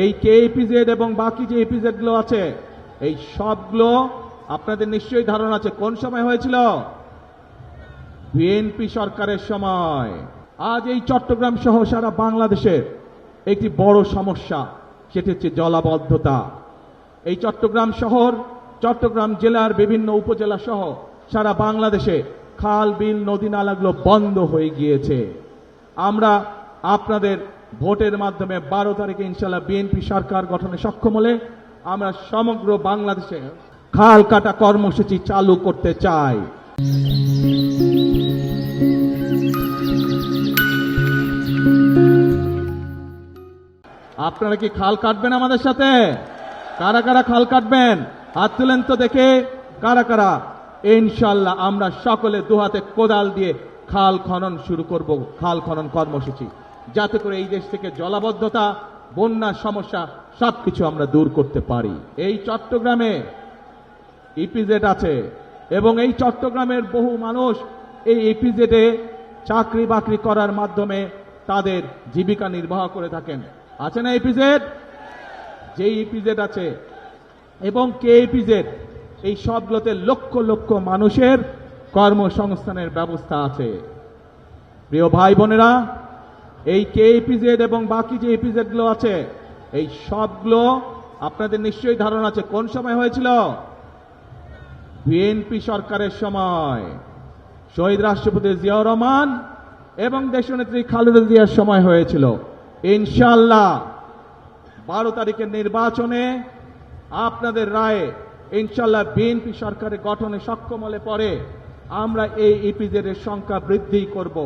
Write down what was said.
এই কে ইপিজেড এবং বাকি যে ইপিজেড গুলো আছে এই সবগুলো আপনাদের নিশ্চয়ই ধারণা আছে কোন সময় হয়েছিল? বিএনপি সরকারের সময়। আজ এই চট্টগ্রাম সহ সারা বাংলাদেশের একটি বড় সমস্যা, সেটি হচ্ছে জলাবদ্ধতা। এই চট্টগ্রাম শহর, চট্টগ্রাম জেলার বিভিন্ন উপজেলা সহ সারা বাংলাদেশে খাল বিল নদী নালাগুলো বন্ধ হয়ে গিয়েছে। আমরা আপনাদের ভোটের মাধ্যমে 12 তারিখে ইনশাআল্লাহ বিএনপি সরকার গঠনে সক্ষম হলে আমরা সমগ্র বাংলাদেশে খাল কাটা কর্মসূচি চালু করতে চাই। আপনারা কি খাল কাটবেন আমাদের সাথে? কারা কারা খাল কাটবেন হাত তুলেন তো দেখে। কারা কারা? ইনশাআল্লাহ আমরা সকলে দুহাতে কোদাল দিয়ে খাল খনন শুরু করব, খাল খনন কর্মসূচি, যাতে করে এই দেশ থেকে জলাবদ্ধতা, বন্যার সমস্যা সবকিছু আমরা দূর করতে পারি। এই চট্টগ্রামে ইপিজেড আছে এবং এই চট্টগ্রামের বহু মানুষ এই ইপিজেডে চাকরি বাকরি করার মাধ্যমে তাদের জীবিকা নির্বাহ করে থাকেন। আছে না ইপিজেড? যে ইপিজেড আছে এবং কে ইপিজেড, এই সবগুলোতে লক্ষ লক্ষ মানুষের কর্মসংস্থানের ব্যবস্থা আছে। প্রিয় ভাই বোনেরা, এই কে ইপিজেড এবং বাকি যে ইপিজেড গুলো আছে এই সবগুলো আপনাদের নিশ্চয়ই ধারণা আছে কোন সময় হয়েছিল? বিএনপি সরকারের সময়। শহীদ রাষ্ট্রপতি জিয়াউর রহমান এবং দেশনেত্রী খালেদা জিয়ার সময় হয়েছিল। ইনশাআল্লাহ 12 তারিখের নির্বাচনে আপনাদের রায়ে ইনশাআল্লাহ বিএনপি সরকারের গঠনে সক্ষম হলে পরে আমরা এই ইপিজেডের সংখ্যা বৃদ্ধি করব।